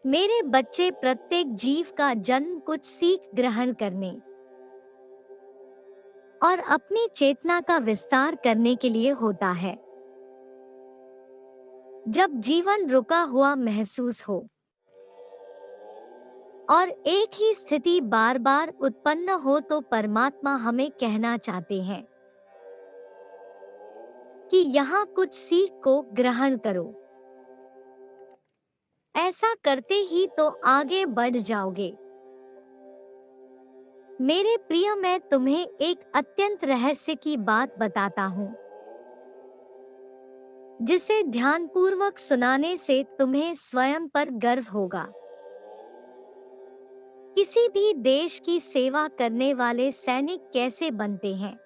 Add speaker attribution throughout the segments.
Speaker 1: मेरे बच्चे, प्रत्येक जीव का जन्म कुछ सीख ग्रहण करने और अपनी चेतना का विस्तार करने के लिए होता है। जब जीवन रुका हुआ महसूस हो और एक ही स्थिति बार बार उत्पन्न हो तो परमात्मा हमें कहना चाहते हैं कि यहाँ कुछ सीख को ग्रहण करो। ऐसा करते ही तो आगे बढ़ जाओगे। मेरे प्रिय, मैं तुम्हें एक अत्यंत रहस्य की बात बताता हूँ जिसे ध्यानपूर्वक सुनाने से तुम्हें स्वयं पर गर्व होगा। किसी भी देश की सेवा करने वाले सैनिक कैसे बनते हैं?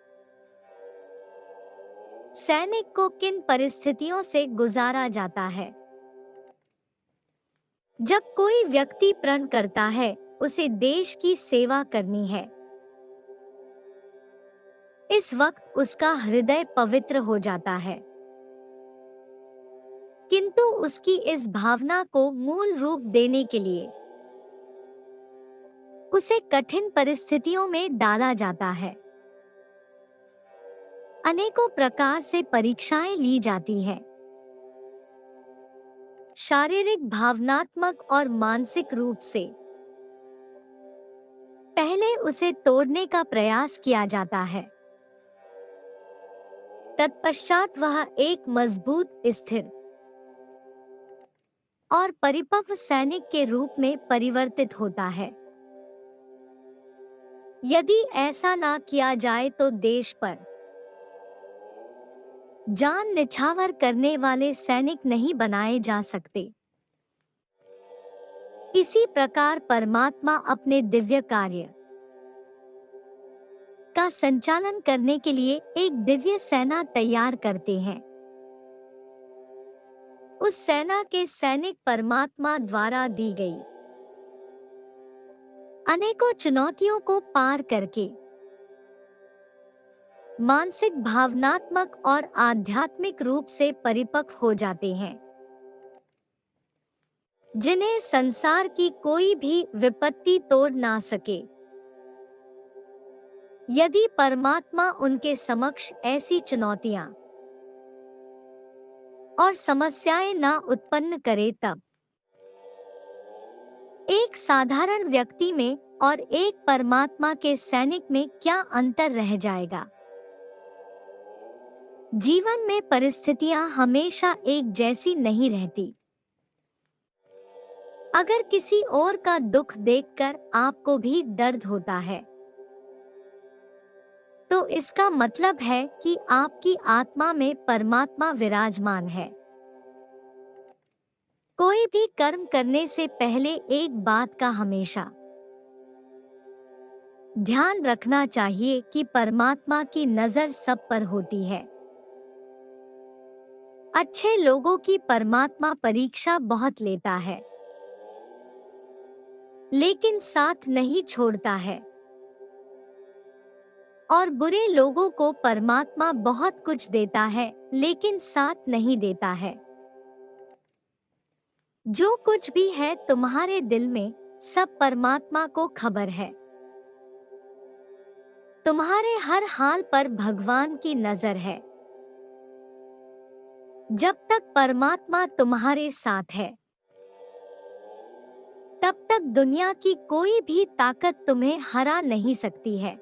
Speaker 1: सैनिक को किन परिस्थितियों से गुजारा जाता है? जब कोई व्यक्ति प्रण करता है उसे देश की सेवा करनी है, इस वक्त उसका हृदय पवित्र हो जाता है। किंतु उसकी इस भावना को मूल रूप देने के लिए उसे कठिन परिस्थितियों में डाला जाता है। अनेकों प्रकार से परीक्षाएं ली जाती हैं। शारीरिक, भावनात्मक और मानसिक रूप से पहले उसे तोड़ने का प्रयास किया जाता है। तत्पश्चात वह एक मजबूत, स्थिर और परिपक्व सैनिक के रूप में परिवर्तित होता है। यदि ऐसा ना किया जाए तो देश पर जान निछावर करने वाले सैनिक नहीं बनाए जा सकते। इसी प्रकार परमात्मा अपने दिव्य कार्य का संचालन करने के लिए एक दिव्य सेना तैयार करते हैं। उस सेना के सैनिक परमात्मा द्वारा दी गई अनेकों चुनौतियों को पार करके मानसिक, भावनात्मक और आध्यात्मिक रूप से परिपक्व हो जाते हैं, जिन्हें संसार की कोई भी विपत्ति तोड़ ना सके। यदि परमात्मा उनके समक्ष ऐसी चुनौतियां और समस्याएं ना उत्पन्न करे, तब एक साधारण व्यक्ति में और एक परमात्मा के सैनिक में क्या अंतर रह जाएगा? जीवन में परिस्थितियां हमेशा एक जैसी नहीं रहती। अगर किसी और का दुख देखकर आपको भी दर्द होता है, तो इसका मतलब है कि आपकी आत्मा में परमात्मा विराजमान है। कोई भी कर्म करने से पहले एक बात का हमेशा ध्यान रखना चाहिए कि परमात्मा की नजर सब पर होती है। अच्छे लोगों की परमात्मा परीक्षा बहुत लेता है, लेकिन साथ नहीं छोड़ता है। और बुरे लोगों को परमात्मा बहुत कुछ देता है, लेकिन साथ नहीं देता है। जो कुछ भी है तुम्हारे दिल में, सब परमात्मा को खबर है। तुम्हारे हर हाल पर भगवान की नजर है। जब तक परमात्मा तुम्हारे साथ है, तब तक दुनिया की कोई भी ताकत तुम्हें हरा नहीं सकती है।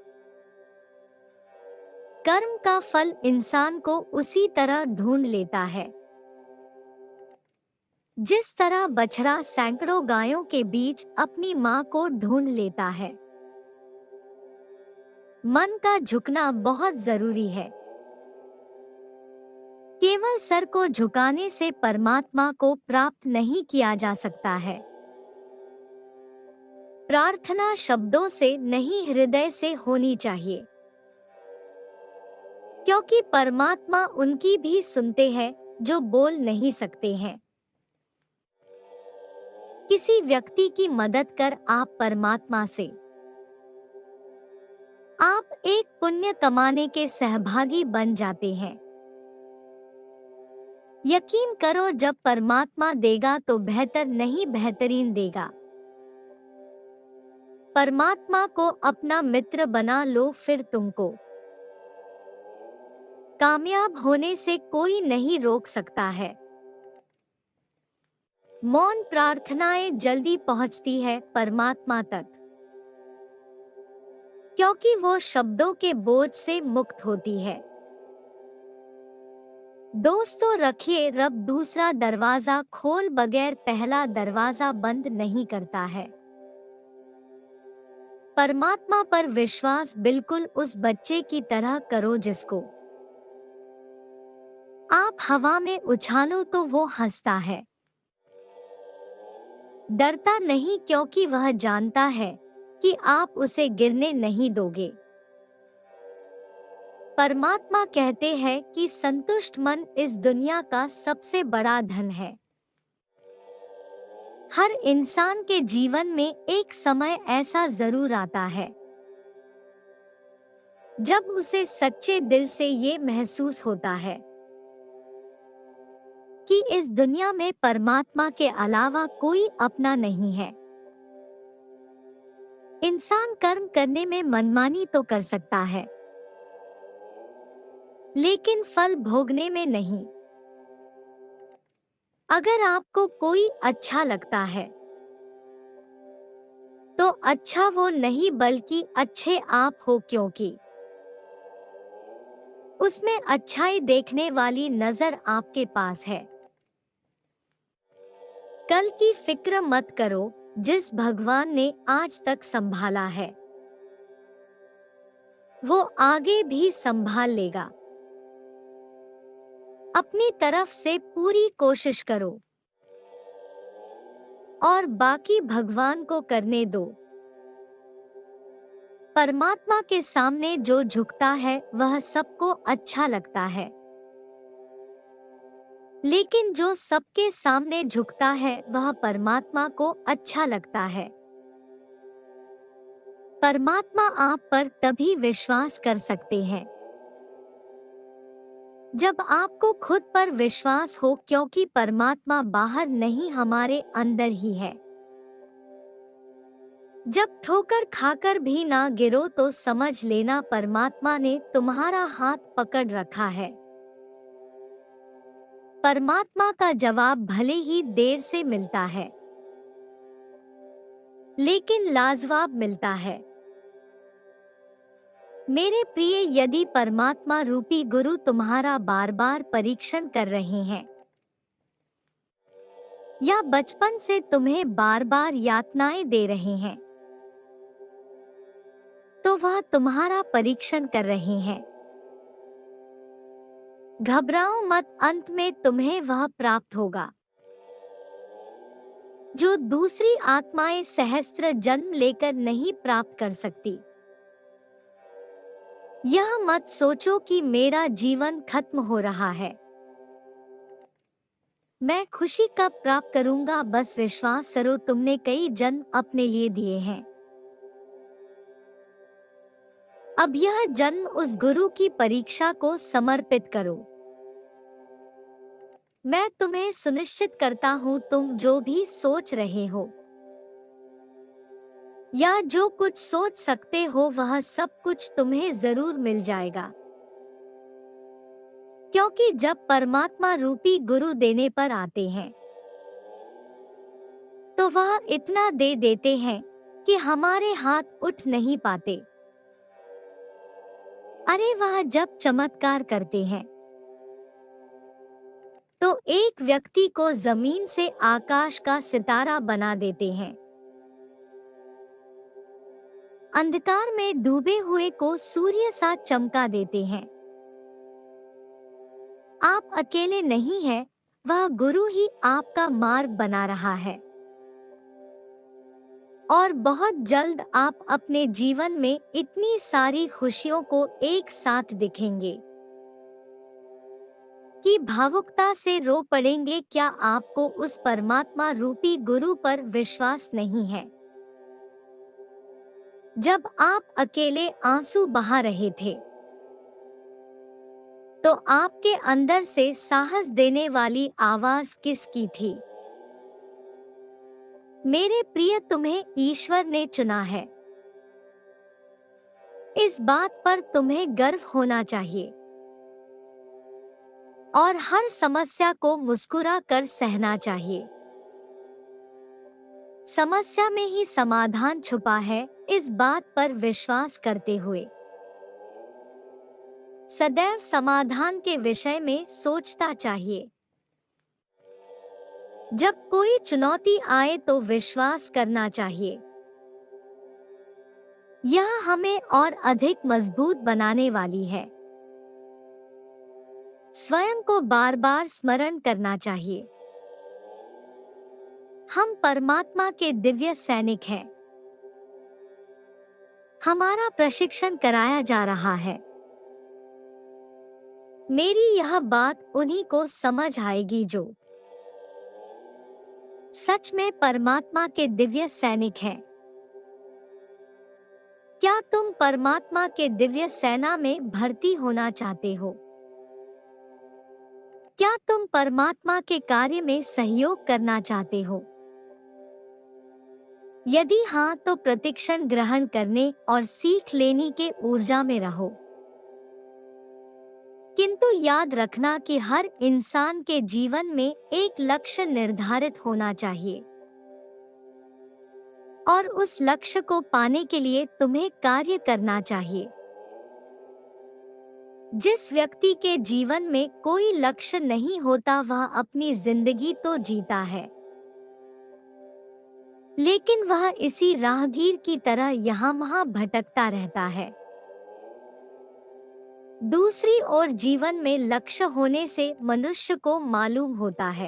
Speaker 1: कर्म का फल इंसान को उसी तरह ढूंढ लेता है, जिस तरह बछड़ा सैकड़ों गायों के बीच अपनी मां को ढूंढ लेता है। मन का झुकना बहुत जरूरी है। केवल सर को झुकाने से परमात्मा को प्राप्त नहीं किया जा सकता है। प्रार्थना शब्दों से नहीं, हृदय से होनी चाहिए, क्योंकि परमात्मा उनकी भी सुनते हैं जो बोल नहीं सकते हैं। किसी व्यक्ति की मदद कर आप परमात्मा से आप एक पुण्य कमाने के सहभागी बन जाते हैं। यकीन करो, जब परमात्मा देगा तो बेहतर नहीं बेहतरीन देगा। परमात्मा को अपना मित्र बना लो, फिर तुमको कामयाब होने से कोई नहीं रोक सकता है। मौन प्रार्थनाएं जल्दी पहुंचती है परमात्मा तक, क्योंकि वो शब्दों के बोझ से मुक्त होती है। दोस्तों, रखिए, रब दूसरा दरवाजा खोल बगैर पहला दरवाजा बंद नहीं करता है। परमात्मा पर विश्वास बिल्कुल उस बच्चे की तरह करो जिसको आप हवा में उछालो तो वो हंसता है। डरता नहीं, क्योंकि वह जानता है कि आप उसे गिरने नहीं दोगे। परमात्मा कहते हैं कि संतुष्ट मन इस दुनिया का सबसे बड़ा धन है। हर इंसान के जीवन में एक समय ऐसा जरूर आता है जब उसे सच्चे दिल से ये महसूस होता है कि इस दुनिया में परमात्मा के अलावा कोई अपना नहीं है। इंसान कर्म करने में मनमानी तो कर सकता है, लेकिन फल भोगने में नहीं। अगर आपको कोई अच्छा लगता है तो अच्छा वो नहीं बल्कि अच्छे आप हो, क्योंकि उसमें अच्छाई देखने वाली नजर आपके पास है। कल की फिक्र मत करो, जिस भगवान ने आज तक संभाला है वो आगे भी संभाल लेगा। अपनी तरफ से पूरी कोशिश करो और बाकी भगवान को करने दो। परमात्मा के सामने जो झुकता है वह सबको अच्छा लगता है, लेकिन जो सबके सामने झुकता है वह परमात्मा को अच्छा लगता है। परमात्मा आप पर तभी विश्वास कर सकते हैं जब आपको खुद पर विश्वास हो, क्योंकि परमात्मा बाहर नहीं हमारे अंदर ही है। जब ठोकर खाकर भी ना गिरो तो समझ लेना परमात्मा ने तुम्हारा हाथ पकड़ रखा है। परमात्मा का जवाब भले ही देर से मिलता है, लेकिन लाजवाब मिलता है। मेरे प्रिय, यदि परमात्मा रूपी गुरु तुम्हारा बार बार परीक्षण कर रहे हैं या बचपन से तुम्हें बार बार यातनाएं दे रहे हैं, तो वह तुम्हारा परीक्षण कर रहे हैं। घबराओ मत, अंत में तुम्हें वह प्राप्त होगा जो दूसरी आत्माएं सहस्त्र जन्म लेकर नहीं प्राप्त कर सकती। यह मत सोचो कि मेरा जीवन खत्म हो रहा है, मैं खुशी कब प्राप्त करूंगा। बस विश्वास करो, तुमने कई जन्म अपने लिए दिए हैं। अब यह जन्म उस गुरु की परीक्षा को समर्पित करो। मैं तुम्हें सुनिश्चित करता हूँ, तुम जो भी सोच रहे हो या जो कुछ सोच सकते हो वह सब कुछ तुम्हें जरूर मिल जाएगा, क्योंकि जब परमात्मा रूपी गुरु देने पर आते हैं तो वह इतना दे देते हैं कि हमारे हाथ उठ नहीं पाते। अरे वह जब चमत्कार करते हैं तो एक व्यक्ति को जमीन से आकाश का सितारा बना देते हैं। अंधकार में डूबे हुए को सूर्य सा चमका देते हैं। आप अकेले नहीं हैं, वह गुरु ही आपका मार्ग बना रहा है। और बहुत जल्द आप अपने जीवन में इतनी सारी खुशियों को एक साथ दिखेंगे कि भावुकता से रो पड़ेंगे। क्या आपको उस परमात्मा रूपी गुरु पर विश्वास नहीं है? जब आप अकेले आंसू बहा रहे थे तो आपके अंदर से साहस देने वाली आवाज किसकी थी? मेरे प्रिय, तुम्हें ईश्वर ने चुना है। इस बात पर तुम्हें गर्व होना चाहिए और हर समस्या को मुस्कुरा कर सहना चाहिए। समस्या में ही समाधान छुपा है, इस बात पर विश्वास करते हुए सदैव समाधान के विषय में सोचता चाहिए। जब कोई चुनौती आए तो विश्वास करना चाहिए। यह हमें और अधिक मजबूत बनाने वाली है। स्वयं को बार बार स्मरण करना चाहिए, हम परमात्मा के दिव्य सैनिक हैं। हमारा प्रशिक्षण कराया जा रहा है। मेरी यह बात उन्हीं को समझ आएगी जो सच में परमात्मा के दिव्य सैनिक हैं। क्या तुम परमात्मा के दिव्य सेना में भर्ती होना चाहते हो? क्या तुम परमात्मा के कार्य में सहयोग करना चाहते हो? यदि हाँ, तो प्रतिक्षण ग्रहण करने और सीख लेने के ऊर्जा में रहो। किंतु याद रखना कि हर इंसान के जीवन में एक लक्ष्य निर्धारित होना चाहिए और उस लक्ष्य को पाने के लिए तुम्हें कार्य करना चाहिए। जिस व्यक्ति के जीवन में कोई लक्ष्य नहीं होता, वह अपनी जिंदगी तो जीता है, लेकिन वह इसी राहगीर की तरह यहाँ वहाँ भटकता रहता है। दूसरी ओर जीवन में लक्ष्य होने से मनुष्य को मालूम होता है